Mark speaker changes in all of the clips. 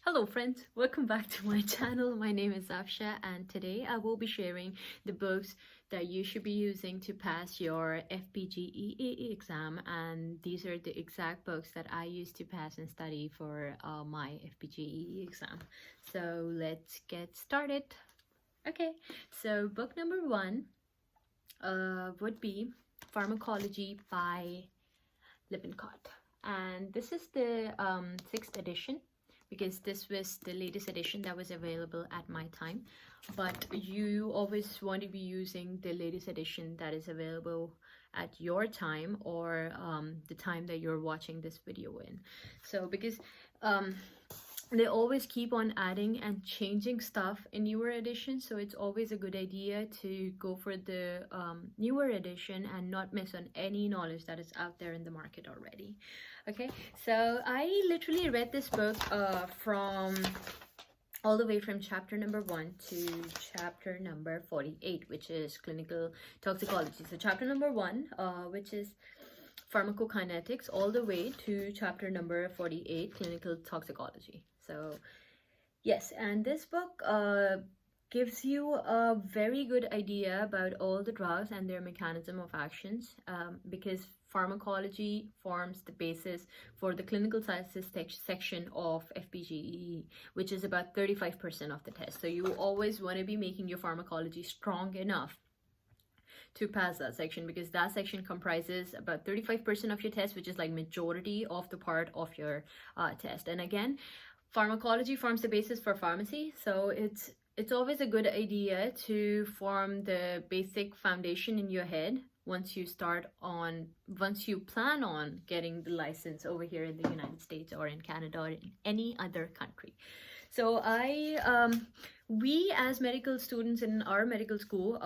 Speaker 1: Hello friends, welcome back to my channel. My name is APHA and today I will be sharing the books that you should be using to pass your FPGEE exam, and these are the exact books that I used to pass and study for my FPGEE exam. So let's get started. Okay, so book number one would be Pharmacology by Lippincott, and this is the 6th edition, because this was the latest edition that was available at my time, but you always want to be using the latest edition that is available at your time, or the time that you're watching this video in. So because they always keep on adding and changing stuff in newer editions, so it's always a good idea to go for the newer edition and not miss on any knowledge that is out there in the market already. Okay, so I literally read this book from all the way from chapter number 1 to chapter number 48, which is clinical toxicology. So chapter number 1, which is pharmacokinetics, all the way to chapter number 48, clinical toxicology. So yes, and this book gives you a very good idea about all the drugs and their mechanism of actions, because pharmacology forms the basis for the clinical sciences section of FPGEE, which is about 35% of the test. So you always want to be making your pharmacology strong enough to pass that section, because that section comprises about 35% of your test, which is like majority of the part of your test. And again, pharmacology forms the basis for pharmacy, so it's always a good idea to form the basic foundation in your head once you plan on getting the license over here in the United States or in Canada or in any other country. So we as medical students in our medical school,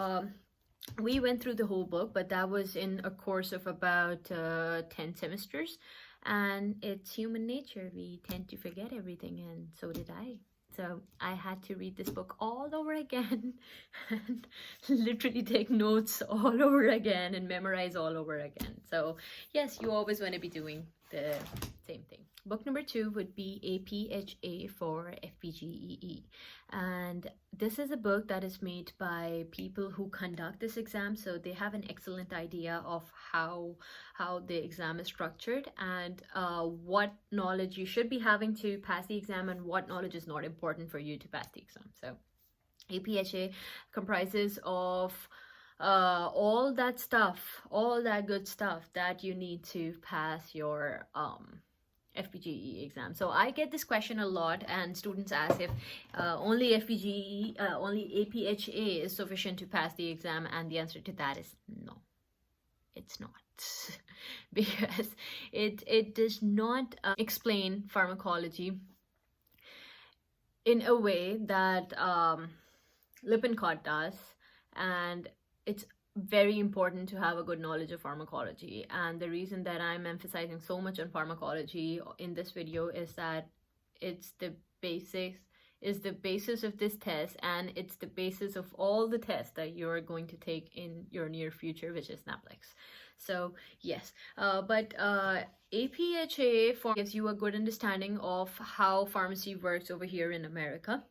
Speaker 1: we went through the whole book, but that was in a course of about 10 semesters. And it's human nature, we tend to forget everything, and so did I. So I had to read this book all over again and literally take notes all over again and memorize all over again. So yes, you always want to be doing the same thing. Book number 2 would be APHA for FPGEE, and this is a book that is made by people who conduct this exam, so they have an excellent idea of how the exam is structured and what knowledge you should be having to pass the exam and what knowledge is not important for you to pass the exam. So APHA comprises of all that stuff, all that good stuff that you need to pass your FPGEE exam. So I get this question a lot, and students ask if only FPGEE, only APHA is sufficient to pass the exam, and the answer to that is no, it's not. Because it does not explain pharmacology in a way that Lippincott does, and it's very important to have a good knowledge of pharmacology. And the reason that I'm emphasizing so much on pharmacology in this video is that it's the basis of this test, and it's the basis of all the tests that you're going to take in your near future, which is NAPLEX. So yes, but APHA gives you a good understanding of how pharmacy works over here in America,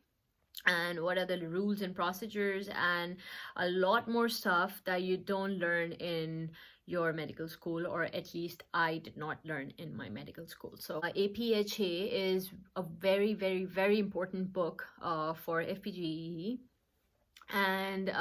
Speaker 1: and what are the rules and procedures, and a lot more stuff that you don't learn in your medical school, or at least I did not learn in my medical school. So APHA is a very, very, very important book for FPGEE, and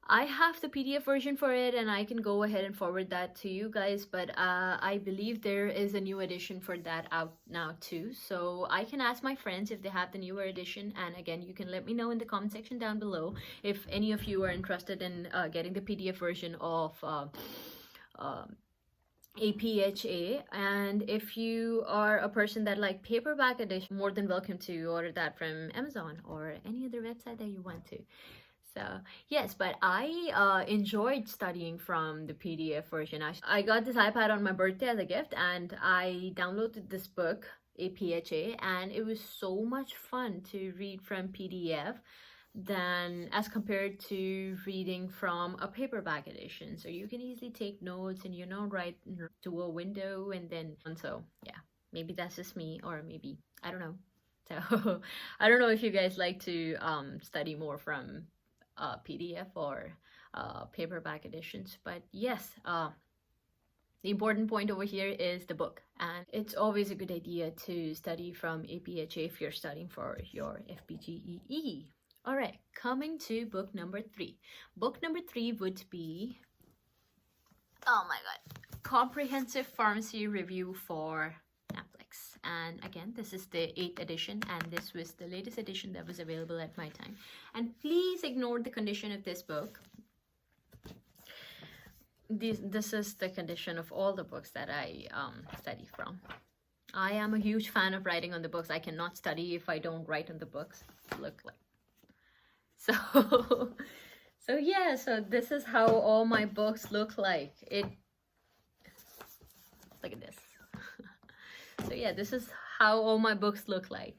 Speaker 1: I have the PDF version for it, and I can go ahead and forward that to you guys, but I believe there is a new edition for that out now too, so I can ask my friends if they have the newer edition. And again, you can let me know in the comment section down below if any of you are interested in getting the PDF version of APHA. And if you are a person that like paperback edition, more than welcome to order that from Amazon or any other website that you want to. So yes, but I enjoyed studying from the PDF version. I got this iPad on my birthday as a gift, and I downloaded this book, APHA, and it was so much fun to read from PDF than as compared to reading from a paperback edition. So you can easily take notes and, you know, write to a window, and then, and so yeah, maybe that's just me, or maybe, I don't know. So I don't know if you guys like to study more from PDF or paperback editions, but yes, the important point over here is the book, and it's always a good idea to study from APHA if you're studying for your FPGEE. All right, coming to book number 3. Book number 3 would be, oh my god, Comprehensive Pharmacy Review for Naplex. And again, this is the 8th edition, and this was the latest edition that was available at my time. And please ignore the condition of this book. This is the condition of all the books that I study from. I am a huge fan of writing on the books. I cannot study if I don't write on the books. Look like so. So yeah, so this is how all my books look like. Look at this. So yeah, this is how all my books look like.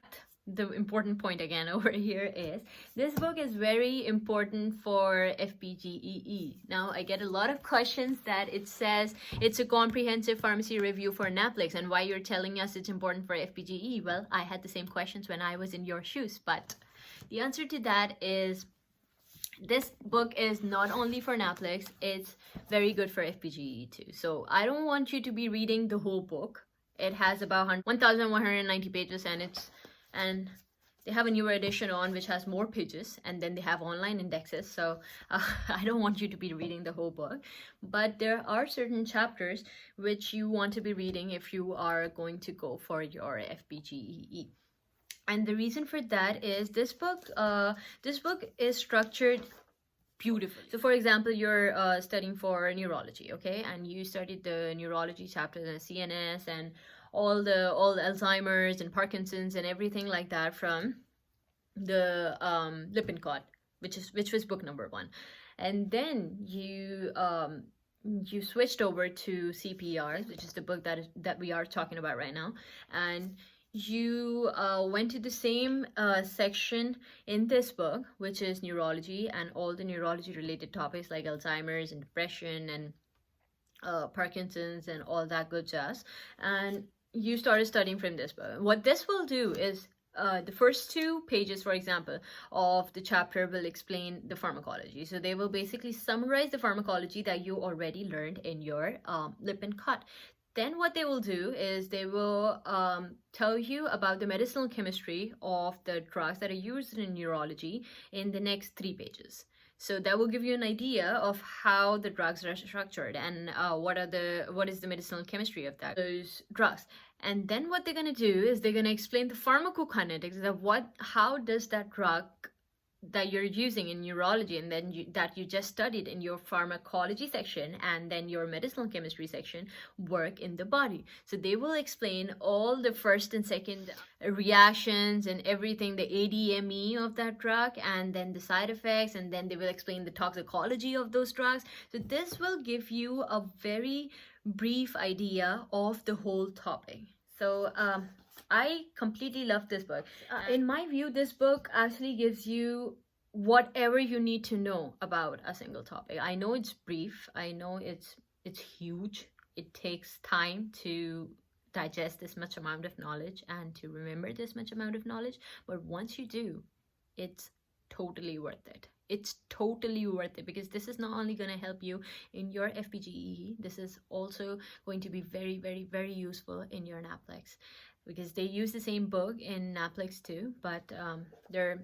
Speaker 1: The important point again over here is this book is very important for FPGEE. Now I get a lot of questions that it says it's a comprehensive pharmacy review for Naplex, and why you're telling us it's important for FPGEE. Well, I had the same questions when I was in your shoes, but the answer to that is this book is not only for Naplex, it's very good for FPGEE too. So I don't want you to be reading the whole book. It has about 1,190 pages, and they have a newer edition on which has more pages, and then they have online indexes. So I don't want you to be reading the whole book, but there are certain chapters which you want to be reading if you are going to go for your FPGEE. And the reason for that is this book is structured beautiful. So for example, you're studying for neurology, okay, and you studied the neurology chapters and CNS and all the Alzheimer's and Parkinson's and everything like that from the Lippincott, which was book number 1, and then you switched over to CPR, which is the book that we are talking about right now, and you went to the same section in this book, which is neurology and all the neurology related topics like Alzheimer's and depression and Parkinson's and all that good jazz, and you started studying from this book. What this will do is the first 2 pages, for example, of the chapter will explain the pharmacology. So they will basically summarize the pharmacology that you already learned in your Lippincott. Then what they will do is they will tell you about the medicinal chemistry of the drugs that are used in neurology in the next 3 pages. So that will give you an idea of how the drugs are structured and what is the medicinal chemistry of those drugs. And then what they're going to do is they're going to explain the pharmacokinetics of how does that drug that you're using in neurology and then that you just studied in your pharmacology section and then your medicinal chemistry section work in the body. So they will explain all the first and second reactions and everything, the ADME of that drug, and then the side effects, and then they will explain the toxicology of those drugs. So this will give you a very brief idea of the whole topic. So I completely love this book. In my view, this book actually gives you whatever you need to know about a single topic. I know it's brief. I know it's huge. It takes time to digest this much amount of knowledge and to remember this much amount of knowledge. But once you do, it's totally worth it. It's totally worth it, because this is not only going to help you in your FPGEE, this is also going to be very, very, very useful in your Naplex, because they use the same book in Naplex too, but they're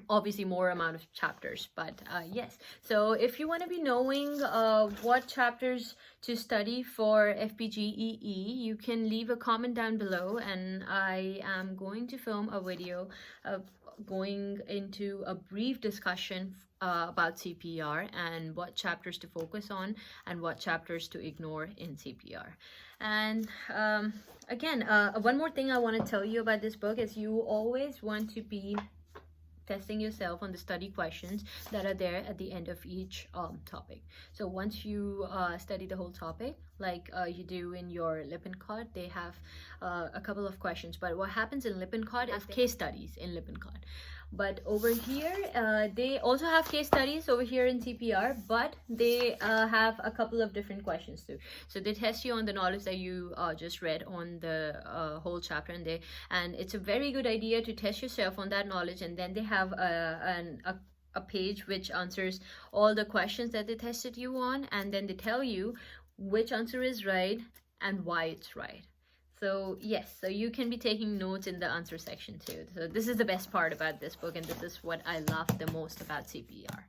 Speaker 1: obviously more amount of chapters. But yes, so if you want to be knowing what chapters to study for FPGEE, you can leave a comment down below, and I am going to film a video of going into a brief discussion about CPR and what chapters to focus on and what chapters to ignore in CPR. And again, one more thing I want to tell you about this book is you always want to be testing yourself on the study questions that are there at the end of each topic. So once you study the whole topic, like you do in your Lippincott. They have a couple of questions, but what happens in Lippincott is case studies in Lippincott. But over here, they also have case studies over here in CPR, but they have a couple of different questions too. So they test you on the knowledge that you just read on the whole chapter, and it's a very good idea to test yourself on that knowledge. And then they have a page which answers all the questions that they tested you on, and then they tell you which answer is right and why it's right. So yes, so you can be taking notes in the answer section too. So this is the best part about this book, and this is what I love the most about CPR.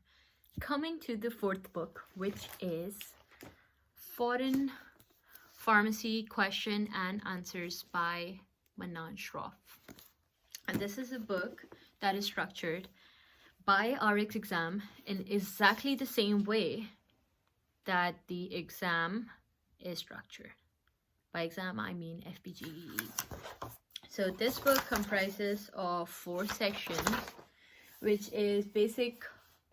Speaker 1: Coming to the fourth book, which is Foreign Pharmacy Question and Answers by Manan Shroff. And this is a book that is structured by RX exam in exactly the same way that the exam is structured. By exam, I mean FPGEE. So this book comprises of 4 sections, which is basic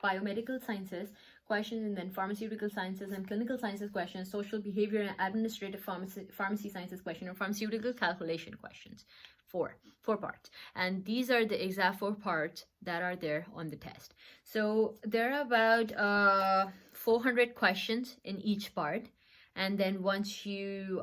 Speaker 1: biomedical sciences questions, and then pharmaceutical sciences and clinical sciences questions, social behavior and administrative pharmacy sciences question, and pharmaceutical calculation questions. Four parts, and these are the exact 4 parts that are there on the test. So there are about 400 questions in each part, and then once you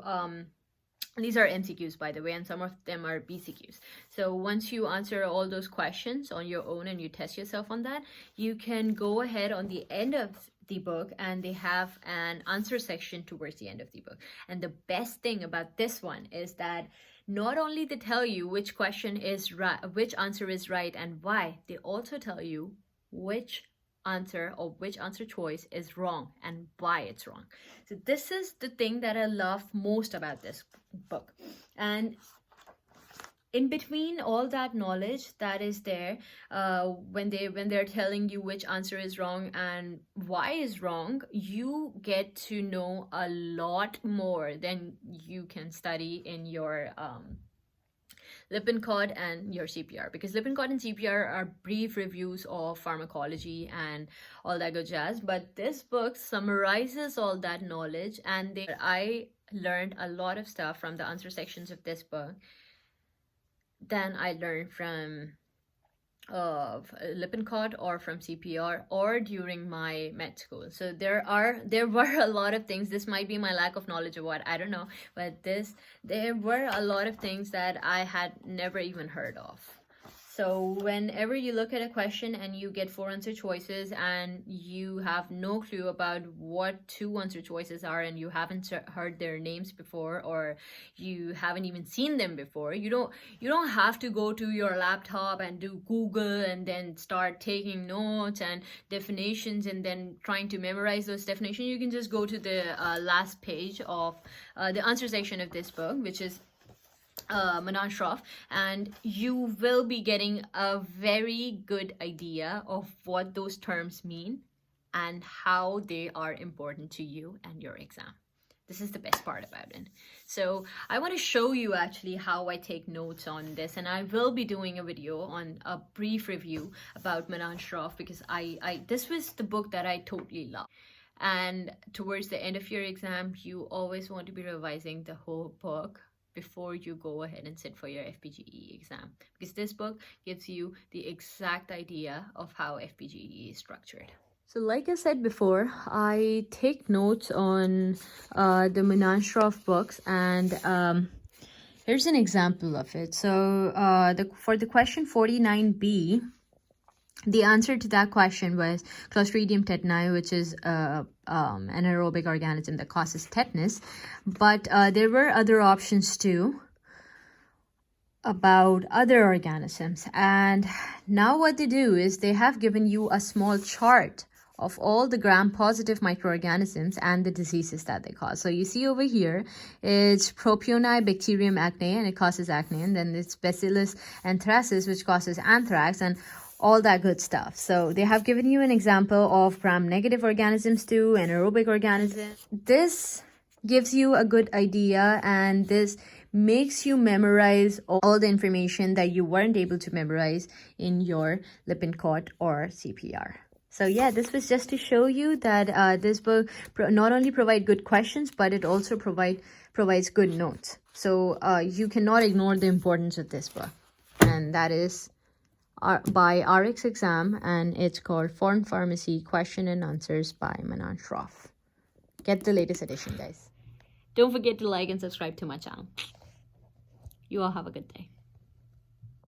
Speaker 1: these are MCQs, by the way, and some of them are BCQs. So once you answer all those questions on your own and you test yourself on that, you can go ahead on the end of the book, and they have an answer section towards the end of the book. And the best thing about this one is that not only they tell you which question is right, which answer is right and why, they also tell you which answer or which answer choice is wrong and why it's wrong. So this is the thing that I love most about this book. And in between all that knowledge that is there, when they're telling you which answer is wrong and why is wrong, you get to know a lot more than you can study in your Lippincott and your CPR, because Lippincott and CPR are brief reviews of pharmacology and all that good jazz, but this book summarizes all that knowledge, and I learned a lot of stuff from the answer sections of this book than I learned from Lippincott or from CPR or during my med school. So there were a lot of things. This might be my lack of knowledge of what, I don't know, but there were a lot of things that I had never even heard of. So whenever you look at a question and you get 4 answer choices and you have no clue about what 2 answer choices are, and you haven't heard their names before, or you haven't even seen them before, you don't have to go to your laptop and do Google and then start taking notes and definitions and then trying to memorize those definitions. You can just go to the last page of the answer section of this book, which is Manan Shroff, and you will be getting a very good idea of what those terms mean and how they are important to you and your exam. This is the best part about it. So I want to show you actually how I take notes on this, and I will be doing a video on a brief review about Manan Shroff, because this was the book that I totally love. And towards the end of your exam, you always want to be revising the whole book before you go ahead and sit for your FPGEE exam, because this book gives you the exact idea of how FPGEE is structured. So like I said before, I take notes on the Manan Shroff books, and here's an example of it. So for the question 49B, the answer to that question was Clostridium tetani, which is an anaerobic organism that causes tetanus. But there were other options too about other organisms. And now what they do is they have given you a small chart of all the gram-positive microorganisms and the diseases that they cause. So you see over here, it's Propionibacterium acne, and it causes acne. And then it's Bacillus anthracis, which causes anthrax, and all that good stuff. So they have given you an example of gram-negative organisms too, anaerobic organisms. This gives you a good idea, and this makes you memorize all the information that you weren't able to memorize in your Lippincott or CPR. So yeah, this was just to show you that this book not only provide good questions, but it also provides good notes. So you cannot ignore the importance of this book. And that is by RX Exam, and it's called Foreign Pharmacy Question and Answers by Manan Shroff. Get the latest edition, guys. Don't forget to like and subscribe to my channel. You all have a good day.